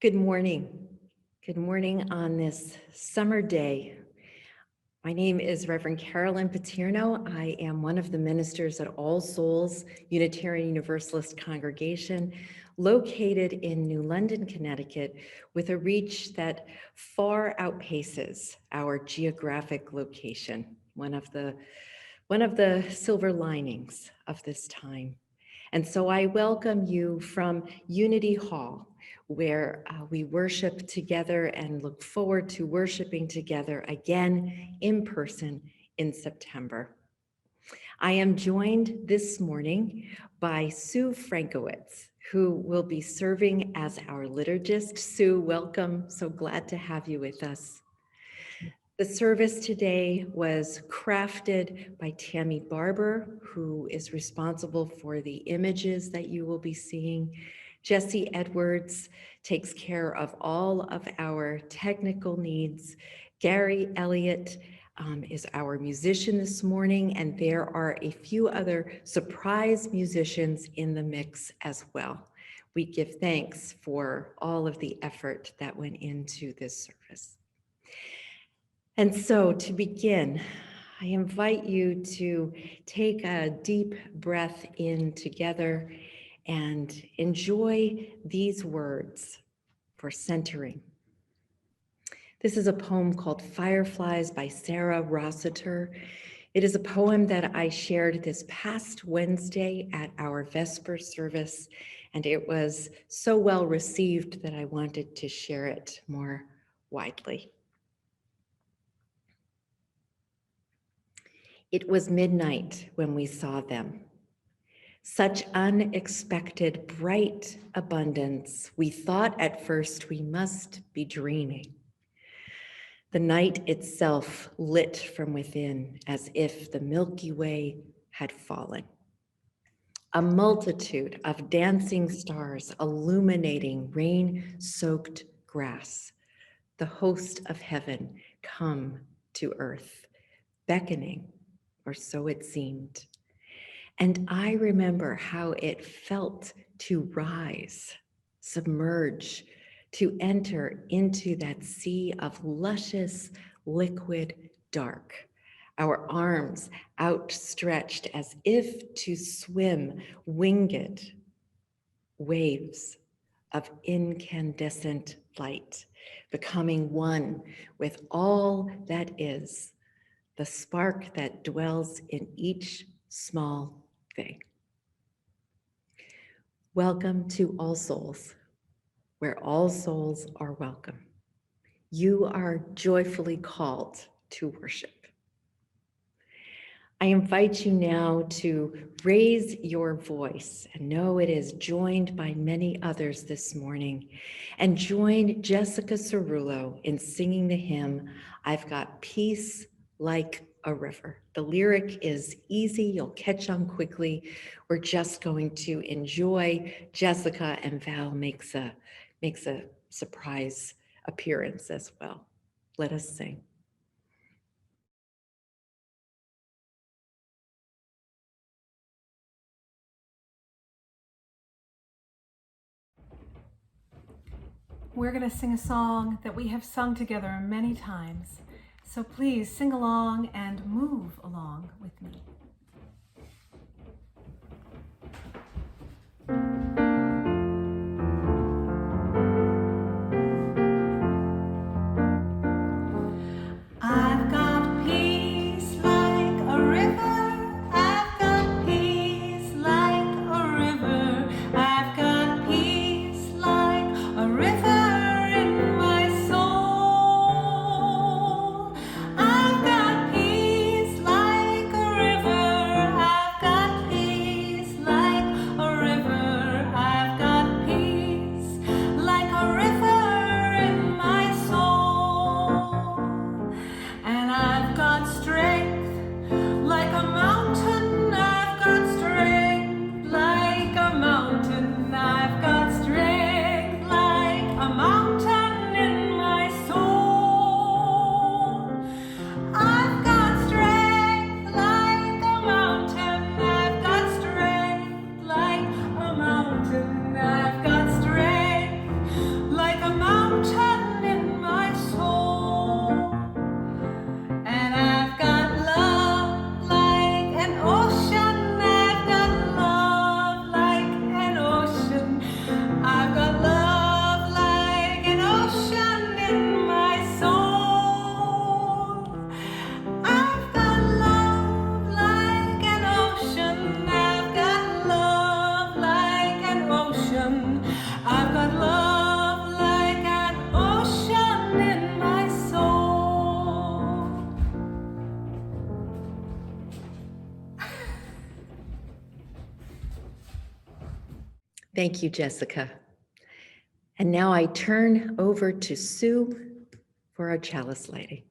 Good morning. Good morning on this summer day. My name is Reverend Carolyn Paterno. I am one of the ministers at All Souls Unitarian Universalist Congregation, located in New London, Connecticut, with a reach that far outpaces our geographic location, one of the silver linings of this time. And so I welcome you from Unity Hall, where we worship together and look forward to worshiping together again in person in September. I am joined this morning by Sue Frankowitz, who will be serving as our liturgist. Sue, welcome. So glad to have you with us. The service today was crafted by Tammy Barber, who is responsible for the images that you will be seeing. Jesse Edwards takes care of all of our technical needs. Gary Elliott is our musician this morning, and there are a few other surprise musicians in the mix as well. We give thanks for all of the effort that went into this service. And so to begin, I invite you to take a deep breath in together and enjoy these words for centering. This is a poem called Fireflies by Sarah Rossiter. It is a poem that I shared this past Wednesday at our Vesper service, and it was so well received that I wanted to share it more widely. It was midnight when we saw them. Such unexpected, bright abundance. We thought at first we must be dreaming. The night itself lit from within as if the Milky Way had fallen. A multitude of dancing stars illuminating rain-soaked grass. The host of heaven come to earth, beckoning, or so it seemed. And I remember how it felt to rise, submerge, to enter into that sea of luscious, liquid dark, our arms outstretched as if to swim winged waves of incandescent light, becoming one with all that is, the spark that dwells in each small thing. Welcome to All Souls, where all souls are welcome. You are joyfully called to worship. I invite you now to raise your voice and know it is joined by many others this morning, and join Jessica Cerullo in singing the hymn, I've Got Peace Like a River. The lyric is easy, you'll catch on quickly. We're just going to enjoy Jessica, and Val makes a surprise appearance as well. Let us sing. We're going to sing a song that we have sung together many times. So please sing along and move along with me. I've got peace like a river. I've got peace like a river. I've got peace like a river in my soul. I've got peace like Thank you, Jessica. And now I turn over to Sue for our chalice lighting.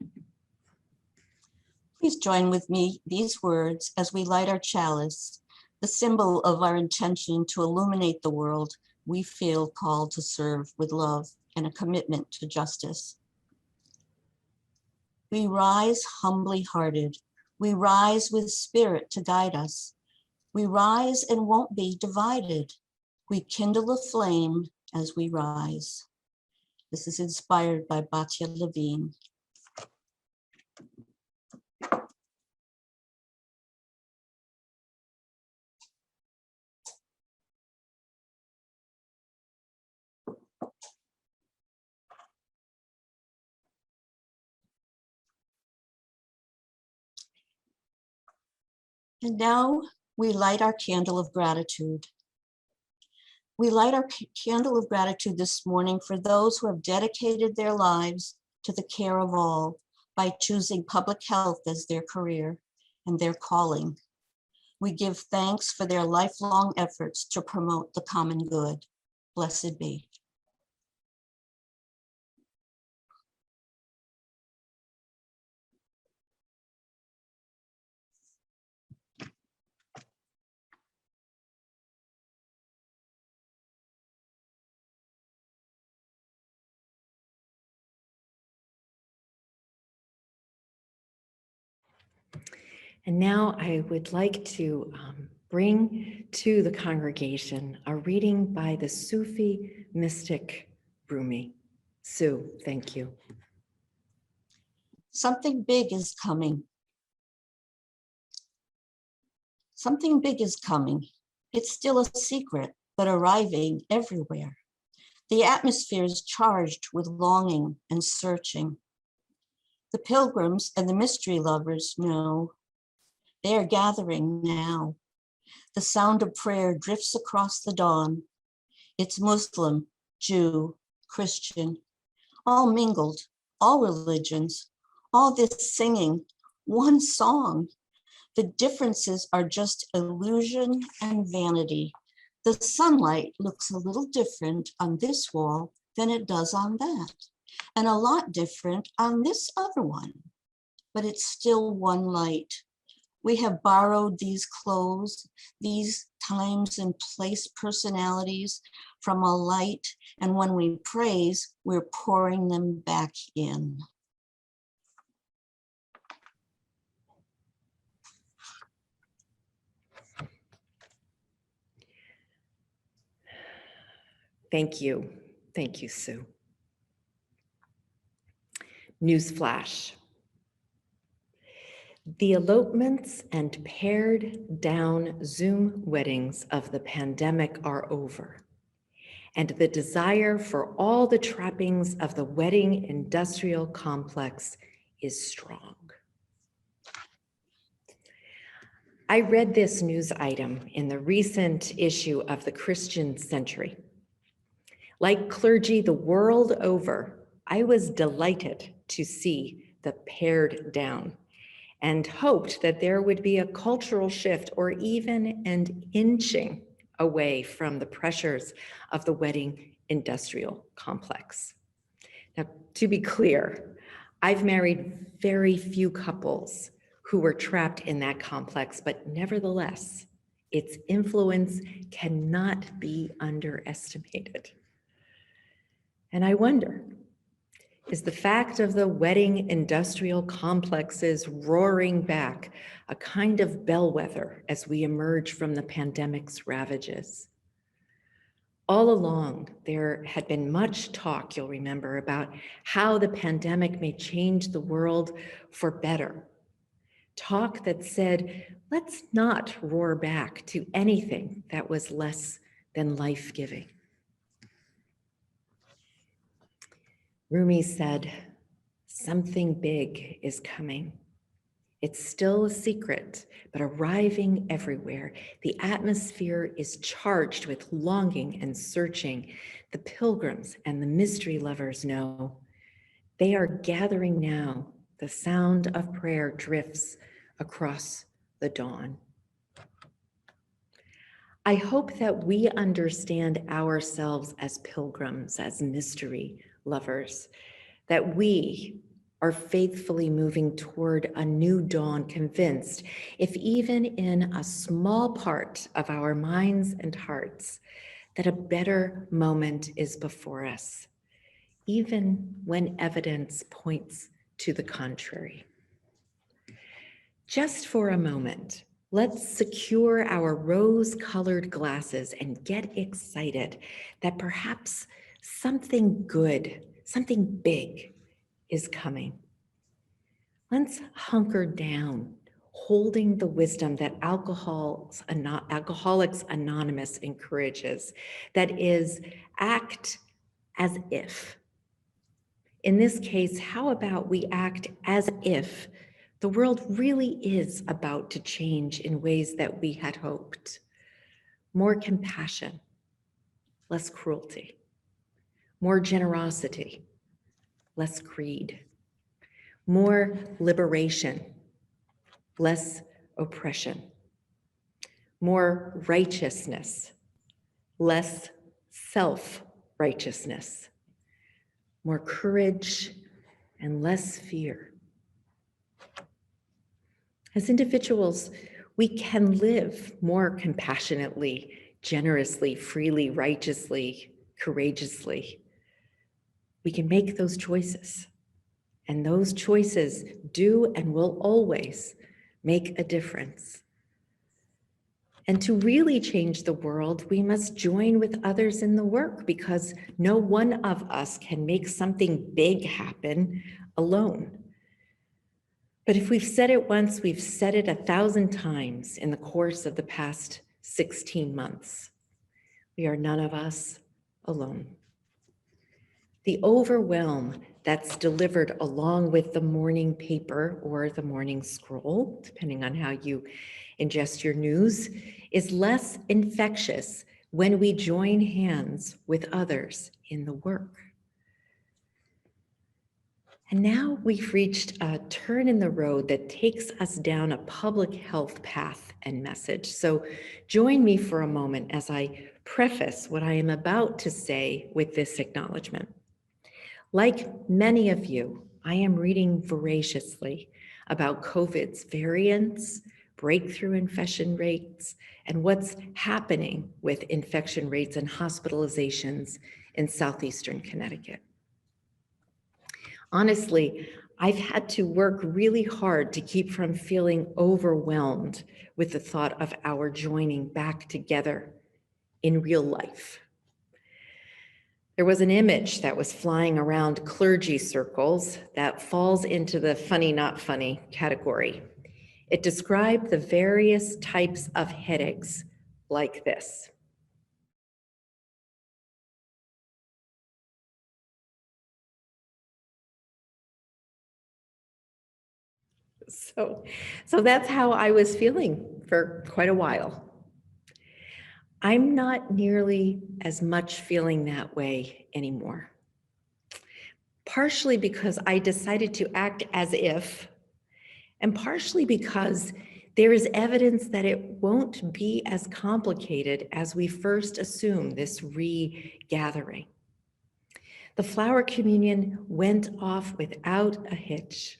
Please join with me these words as we light our chalice, the symbol of our intention to illuminate the world we feel called to serve with love and a commitment to justice. We rise humbly hearted. We rise with spirit to guide us. We rise and won't be divided. We kindle a flame as we rise. This is inspired by Batya Levine. And now we light our candle of gratitude. We light our candle of gratitude this morning for those who have dedicated their lives to the care of all by choosing public health as their career and their calling. We give thanks for their lifelong efforts to promote the common good. Blessed be. And now I would like to bring to the congregation a reading by the Sufi mystic Rumi. Sue, thank you. Something big is coming. Something big is coming. It's still a secret, but arriving everywhere. The atmosphere is charged with longing and searching. The pilgrims and the mystery lovers know they are gathering now. The sound of prayer drifts across the dawn. It's Muslim, Jew, Christian, all mingled, all religions, all this singing, one song. The differences are just illusion and vanity. The sunlight looks a little different on this wall than it does on that, and a lot different on this other one, but it's still one light. We have borrowed these clothes, these times and place personalities from a light, and when we praise, we're pouring them back in. Thank you. Thank you, Sue. Newsflash. The elopements and pared down Zoom weddings of the pandemic are over, and the desire for all the trappings of the wedding industrial complex is strong. I read this news item in the recent issue of the Christian Century. Like clergy the world over, I was delighted to see the pared down and hoped that there would be a cultural shift or even an inching away from the pressures of the wedding industrial complex. Now, to be clear, I've married very few couples who were trapped in that complex, but nevertheless, its influence cannot be underestimated. And I wonder, is the fact of the wedding industrial complexes roaring back a kind of bellwether as we emerge from the pandemic's ravages? All along, there had been much talk, you'll remember, about how the pandemic may change the world for better. Talk that said, let's not roar back to anything that was less than life-giving. Rumi said, something big is coming. It's still a secret, but arriving everywhere. The atmosphere is charged with longing and searching. The pilgrims and the mystery lovers know. They are gathering now. The sound of prayer drifts across the dawn. I hope that we understand ourselves as pilgrims, as mystery lovers, that we are faithfully moving toward a new dawn, convinced, if even in a small part of our minds and hearts, that a better moment is before us, even when evidence points to the contrary. Just for a moment, let's secure our rose-colored glasses and get excited that perhaps something good, something big is coming. Let's hunker down, holding the wisdom that Alcoholics Anonymous encourages, that is, act as if. In this case, how about we act as if the world really is about to change in ways that we had hoped? More compassion, less cruelty, more generosity, less greed, more liberation, less oppression, more righteousness, less self-righteousness, more courage and less fear. As individuals, we can live more compassionately, generously, freely, righteously, courageously. We can make those choices, and those choices do and will always make a difference. And to really change the world, we must join with others in the work, because no one of us can make something big happen alone. But if we've said it once, we've said it 1,000 times in the course of the past 16 months. We are none of us alone. The overwhelm that's delivered along with the morning paper or the morning scroll, depending on how you ingest your news, is less infectious when we join hands with others in the work. And now we've reached a turn in the road that takes us down a public health path and message. So join me for a moment as I preface what I am about to say with this acknowledgement. Like many of you, I am reading voraciously about COVID's variants, breakthrough infection rates, and what's happening with infection rates and hospitalizations in southeastern Connecticut. Honestly, I've had to work really hard to keep from feeling overwhelmed with the thought of our joining back together in real life. There was an image that was flying around clergy circles that falls into the funny, not funny category. It described the various types of headaches like this. So that's how I was feeling for quite a while. I'm not nearly as much feeling that way anymore. Partially because I decided to act as if, and partially because there is evidence that it won't be as complicated as we first assumed this regathering. The flower communion went off without a hitch.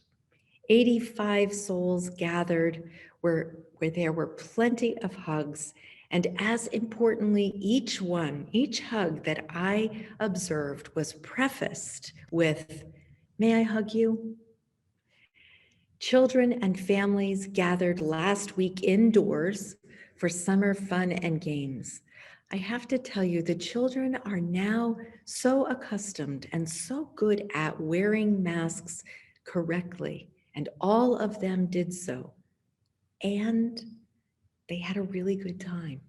85 souls gathered where there were plenty of hugs, and as importantly, each hug that I observed was prefaced with, "May I hug you?" Children and families gathered last week indoors for summer fun and games. I have to tell you, the children are now so accustomed and so good at wearing masks correctly, and all of them did so. And they had a really good time.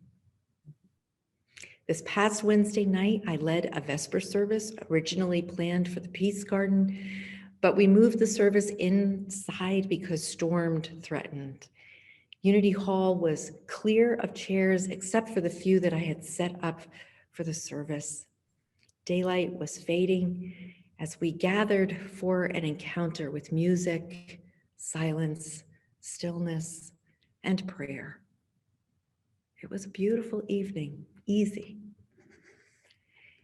This past Wednesday night, I led a Vesper service originally planned for the Peace Garden, but we moved the service inside because storm threatened. Unity Hall was clear of chairs except for the few that I had set up for the service. Daylight was fading as we gathered for an encounter with music, silence, stillness, and prayer. It was a beautiful evening, easy.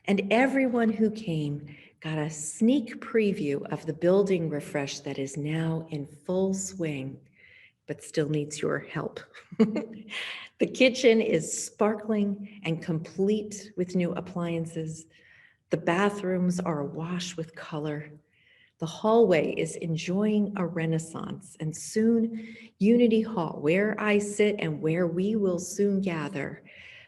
And everyone who came got a sneak preview of the building refresh that is now in full swing, but still needs your help. The kitchen is sparkling and complete with new appliances. The bathrooms are awash with color. The hallway is enjoying a renaissance, and soon Unity Hall, where I sit and where we will soon gather,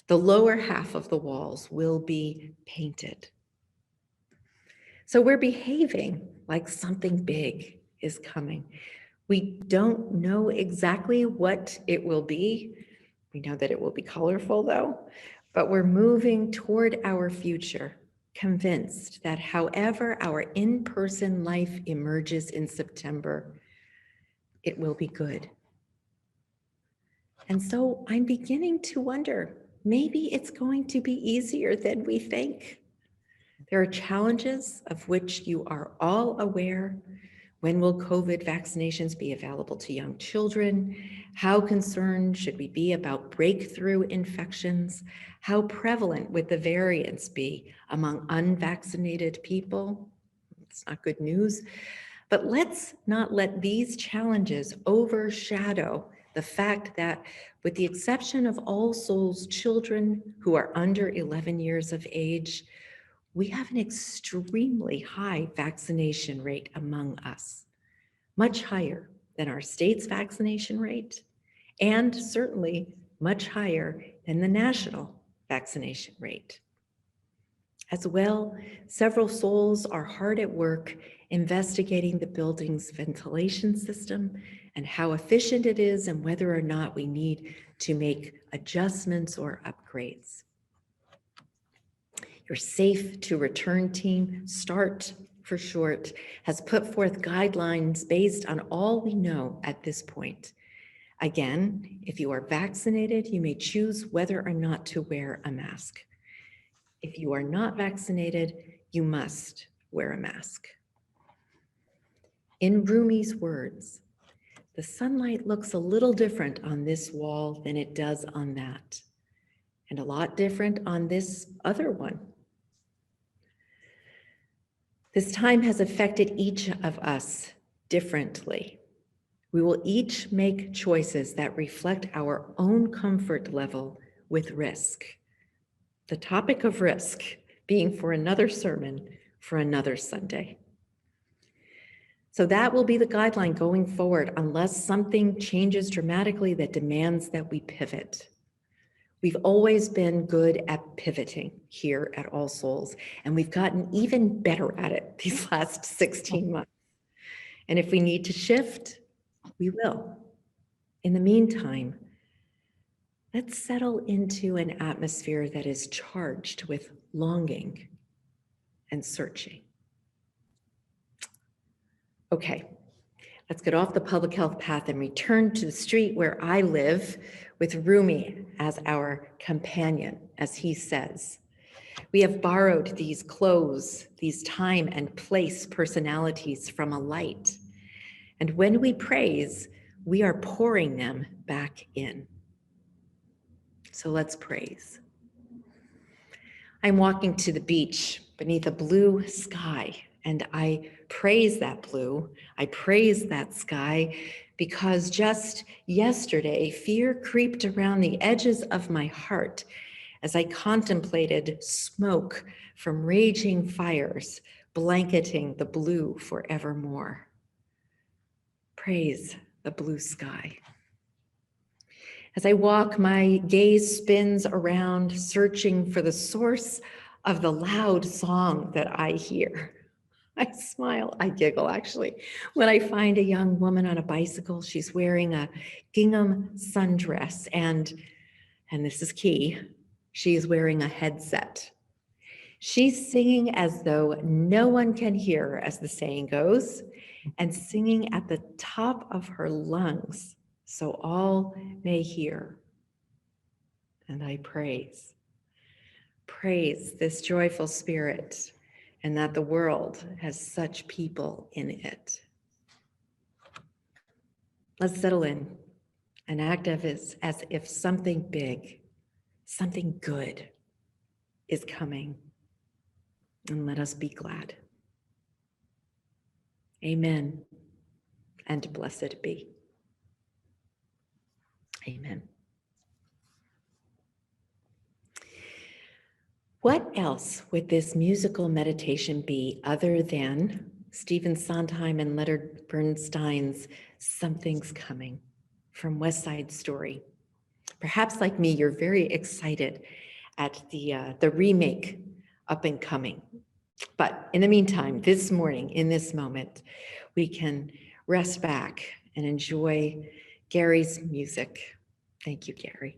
the lower half of the walls will be painted. So we're behaving like something big is coming. We don't know exactly what it will be. We know that it will be colorful though, but we're moving toward our future, convinced that however our in-person life emerges in September, it will be good. And so I'm beginning to wonder, maybe it's going to be easier than we think. There are challenges of which you are all aware. When will COVID vaccinations be available to young children? How concerned should we be about breakthrough infections? How prevalent would the variants be among unvaccinated people? It's not good news. But let's not let these challenges overshadow the fact that, with the exception of All Souls children who are under 11 years of age, we have an extremely high vaccination rate among us, much higher than our state's vaccination rate, and certainly much higher than the national vaccination rate. As well, several souls are hard at work investigating the building's ventilation system and how efficient it is and whether or not we need to make adjustments or upgrades. Your Safe to Return team, START for short, has put forth guidelines based on all we know at this point. Again, if you are vaccinated, you may choose whether or not to wear a mask. If you are not vaccinated, you must wear a mask. In Rumi's words, the sunlight looks a little different on this wall than it does on that, and a lot different on this other one. This time has affected each of us differently. We will each make choices that reflect our own comfort level with risk. The topic of risk being for another sermon for another Sunday. So that will be the guideline going forward unless something changes dramatically that demands that we pivot. We've always been good at pivoting here at All Souls, and we've gotten even better at it these last 16 months. And if we need to shift, we will. In the meantime, let's settle into an atmosphere that is charged with longing and searching. Okay, let's get off the public health path and return to the street where I live with Rumi as our companion, as he says. We have borrowed these clothes, these time and place personalities from a light. And when we praise, we are pouring them back in. So let's praise. I'm walking to the beach beneath a blue sky, and I praise that blue. I praise that sky because just yesterday, fear creeped around the edges of my heart as I contemplated smoke from raging fires blanketing the blue forevermore. Praise the blue sky. As I walk, my gaze spins around, searching for the source of the loud song that I hear. I smile, I giggle actually, when I find a young woman on a bicycle. She's wearing a gingham sundress and this is key, she's wearing a headset. She's singing as though no one can hear her, as the saying goes, and singing at the top of her lungs so all may hear. And I praise this joyful spirit, and that the world has such people in it. Let's settle in and act as if something big Something good is coming, and let us be glad. Amen, and blessed be. Amen. What else would this musical meditation be other than Stephen Sondheim and Leonard Bernstein's Something's Coming from West Side Story? Perhaps like me, you're very excited at the remake up and coming. But in the meantime, this morning, in this moment, we can rest back and enjoy Gary's music. Thank you, Gary.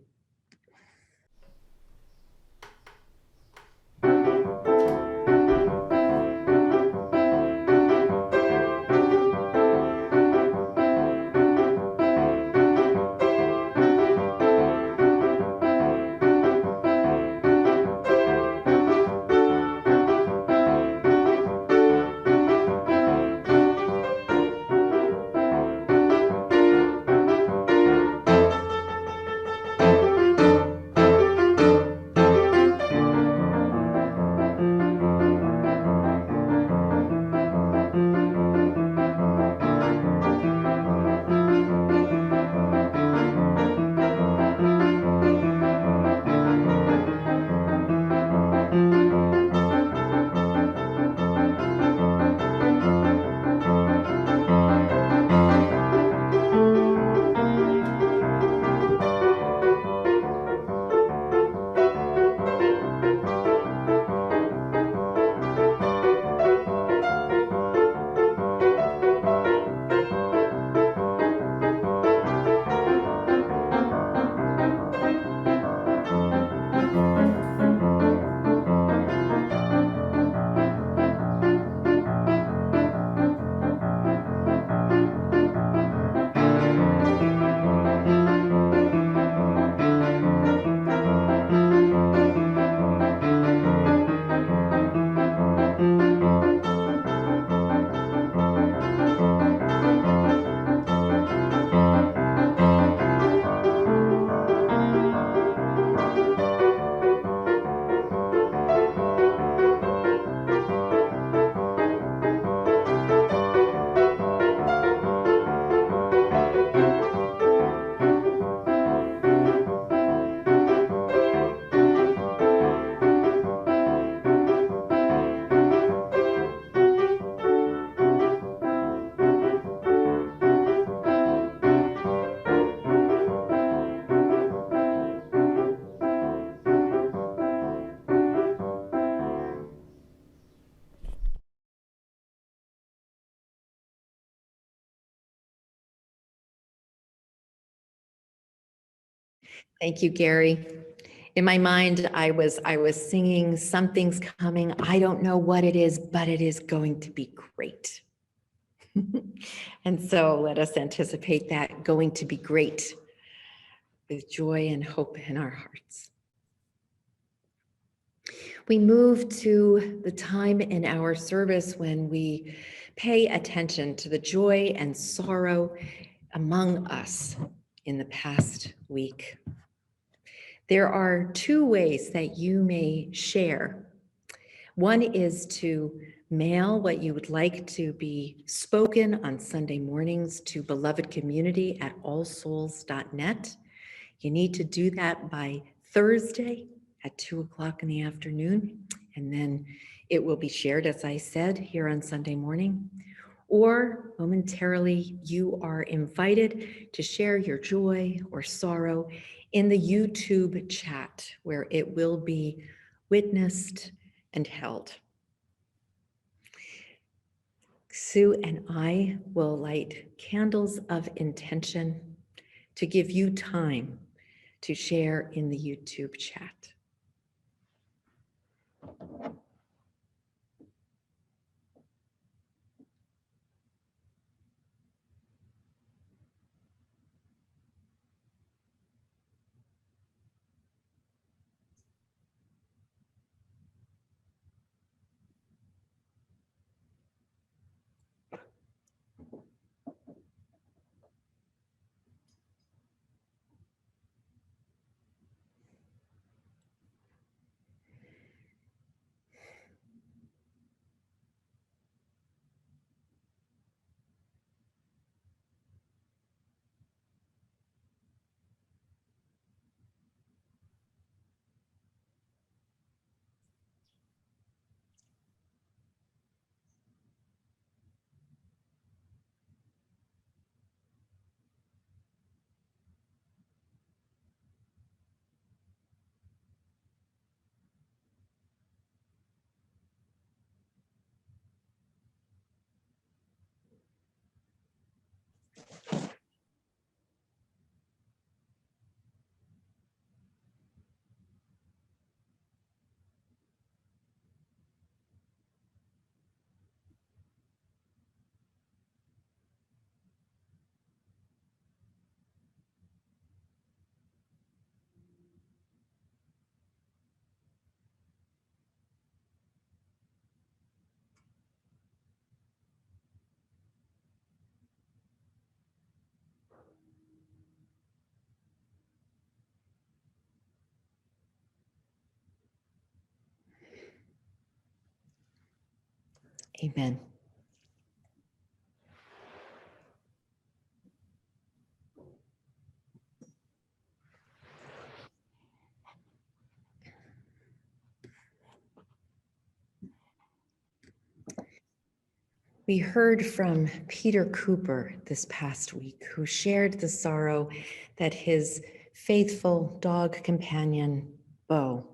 Thank you, Gary. In my mind, I was singing Something's Coming. I don't know what it is, but it is going to be great. And so let us anticipate that going to be great with joy and hope in our hearts. We move to the time in our service when we pay attention to the joy and sorrow among us in the past week. There are two ways that you may share. One is to mail what you would like to be spoken on Sunday mornings to beloved community at allsouls.net. You need to do that by Thursday at 2:00 in the afternoon, and then it will be shared, as I said, here on Sunday morning. Or momentarily, you are invited to share your joy or sorrow in the YouTube chat, where it will be witnessed and held. Sue and I will light candles of intention to give you time to share in the YouTube chat. Amen. We heard from Peter Cooper this past week, who shared the sorrow that his faithful dog companion, Bo,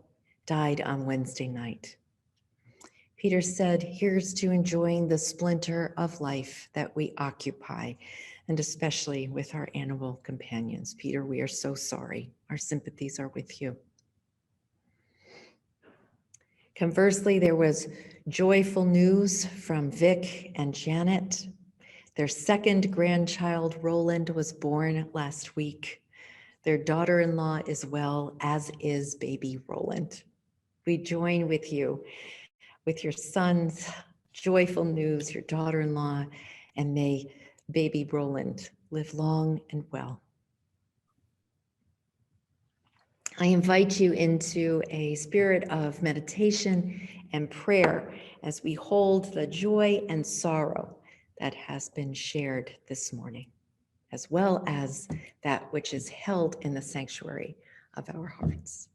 died on Wednesday night. Peter said, "Here's to enjoying the splinter of life that we occupy, and especially with our animal companions." Peter, we are so sorry. Our sympathies are with you. Conversely, there was joyful news from Vic and Janet. Their second grandchild, Roland, was born last week. Their daughter-in-law is well, as is baby Roland. We join with you with your son's joyful news, your daughter-in-law, and may baby Roland live long and well. I invite you into a spirit of meditation and prayer as we hold the joy and sorrow that has been shared this morning, as well as that which is held in the sanctuary of our hearts.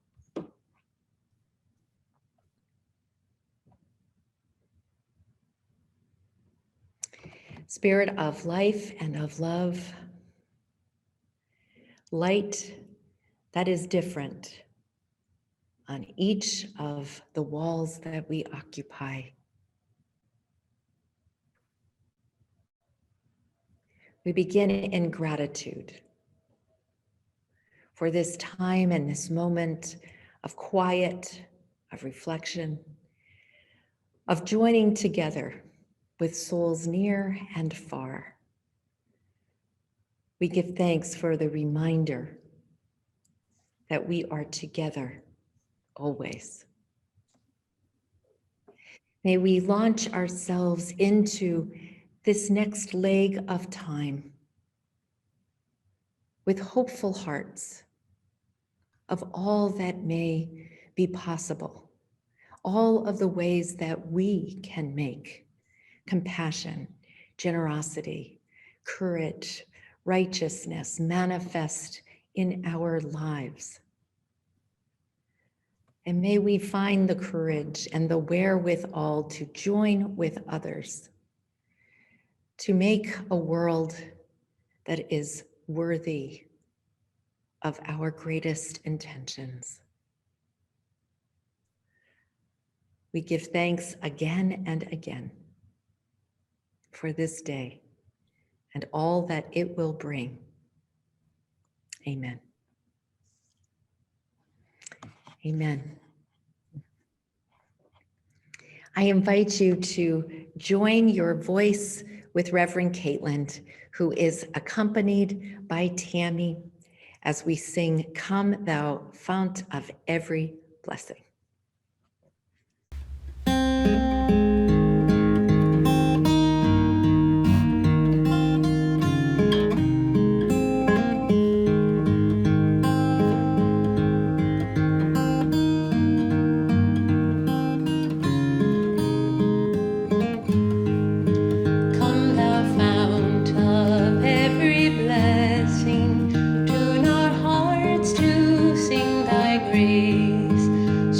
Spirit of life and of love, light that is different on each of the walls that we occupy. We begin in gratitude for this time and this moment of quiet, of reflection, of joining together with souls near and far. We give thanks for the reminder that we are together always. May we launch ourselves into this next leg of time with hopeful hearts of all that may be possible, all of the ways that we can make compassion, generosity, courage, righteousness manifest in our lives. And may we find the courage and the wherewithal to join with others to make a world that is worthy of our greatest intentions. We give thanks again and again for this day and all that it will bring. Amen. Amen. I invite you to join your voice with Reverend Caitlin, who is accompanied by Tammy, as we sing, "Come Thou Fount of Every Blessing." Come thou fount of every blessing, tune our hearts to sing thy grace.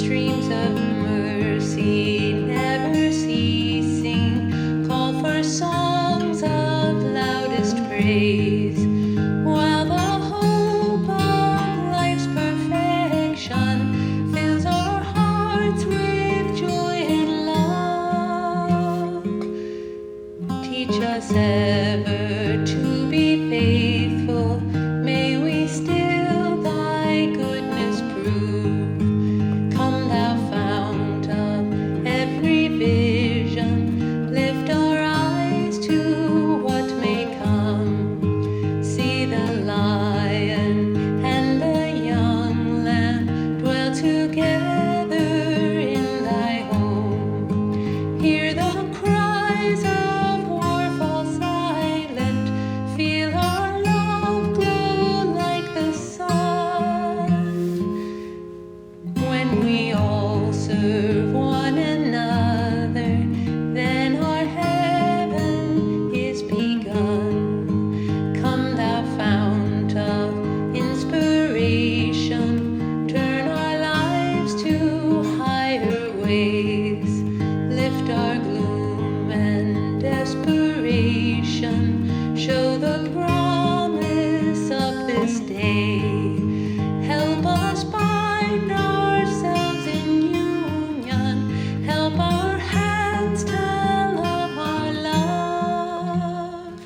Help us bind ourselves in union. Help our hands tell of our love.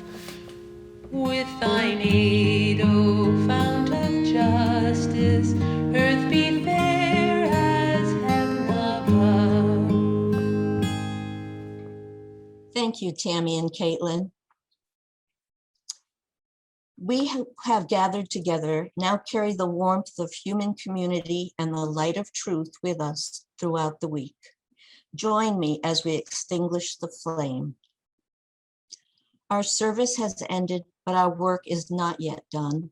With thine aid, O fount of justice, earth be fair as heaven above. Thank you, Tammy and Caitlin. We who have gathered together now carry the warmth of human community and the light of truth with us throughout the week. Join me as we extinguish the flame. Our service has ended, but our work is not yet done.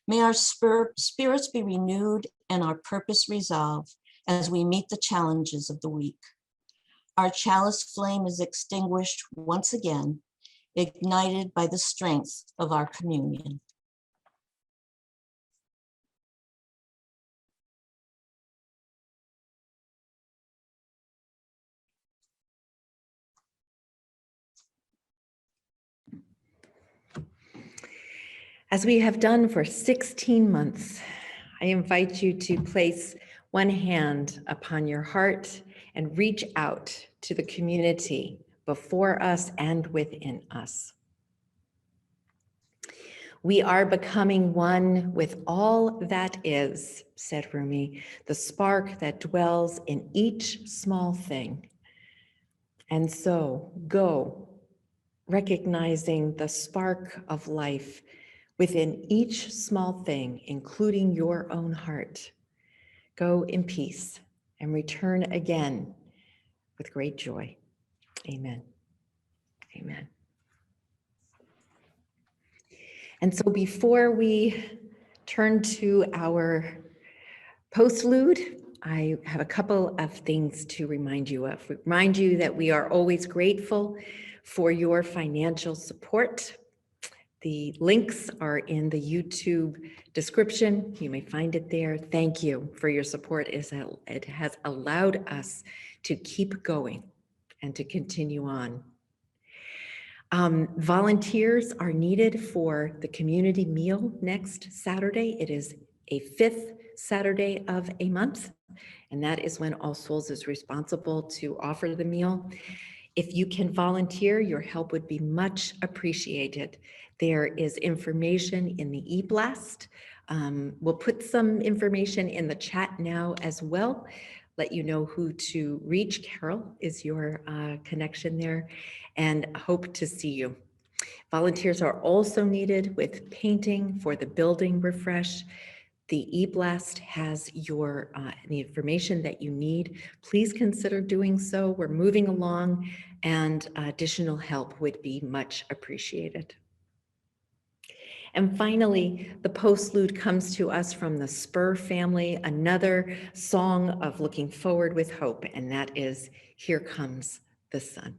May our spirits be renewed and our purpose resolve as we meet the challenges of the week. Our chalice flame is extinguished once again, ignited by the strength of our communion. As we have done for 16 months, I invite you to place one hand upon your heart and reach out to the community before us and within us. We are becoming one with all that is, said Rumi, the spark that dwells in each small thing. And so go, recognizing the spark of life within each small thing, including your own heart. Go in peace and return again with great joy. Amen. Amen. And so before we turn to our postlude, I have a couple of things to remind you of. Remind you that we are always grateful for your financial support. The links are in the YouTube description. You may find it there. Thank you for your support. It has allowed us to keep going and to continue on. Volunteers are needed for the community meal next Saturday. It is a 5th Saturday of a month, and that is when All Souls is responsible to offer the meal. If you can volunteer, your help would be much appreciated. There is information in the e-blast. We'll put some information in the chat now as well. Let you know who to reach. Carol is your connection there, and hope to see you. Volunteers are also needed with painting for the building refresh. The e-blast has your the information that you need. Please consider doing so. We're moving along, and additional help would be much appreciated. And finally, the postlude comes to us from the Spur family, another song of looking forward with hope, and that is Here Comes the Sun.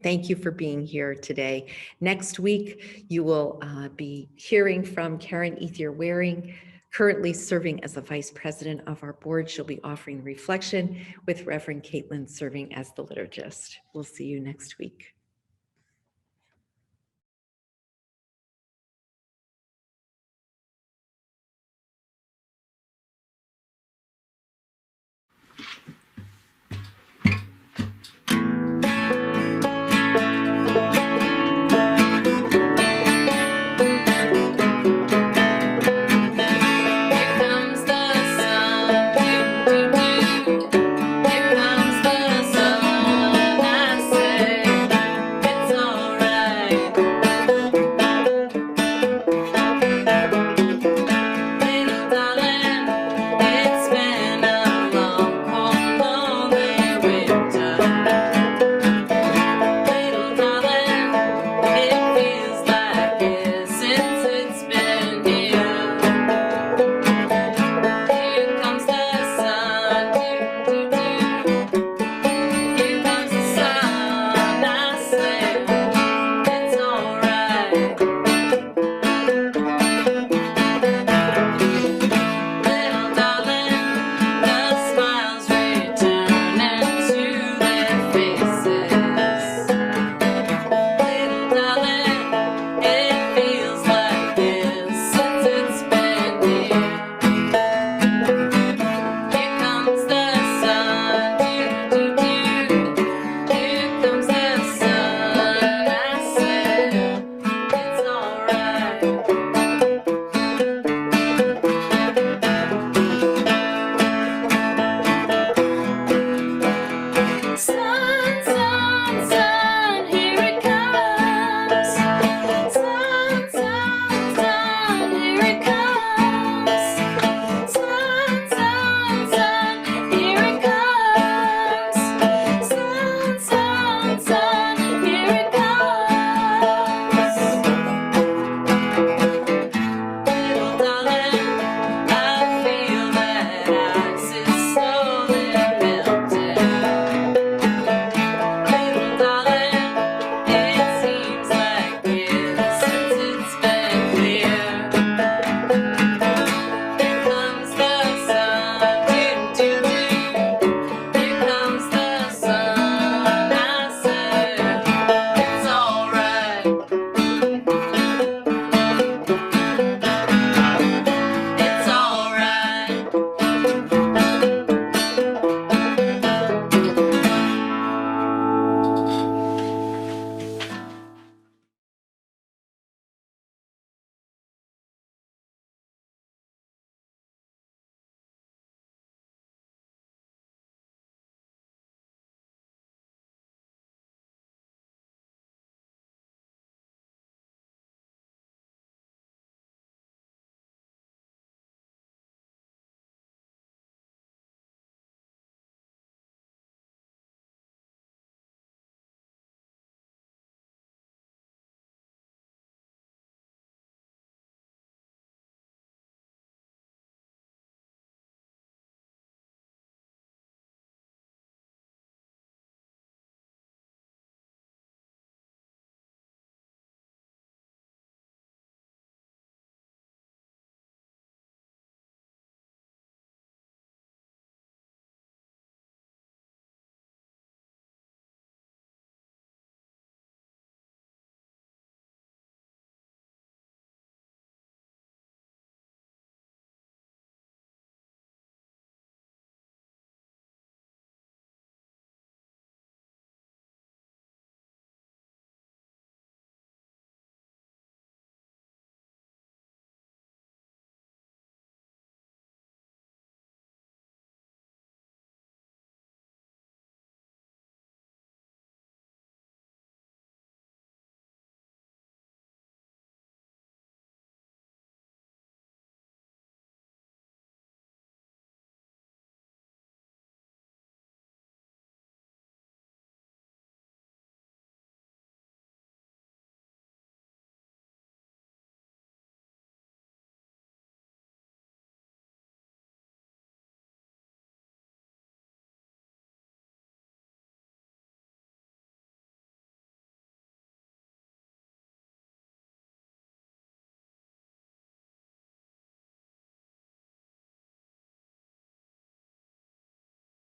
Thank you for being here today. Next week, you will be hearing from Karen Ethier-Waring, currently serving as the vice president of our board. She'll be offering reflection with Reverend Caitlin serving as the liturgist. We'll see you next week.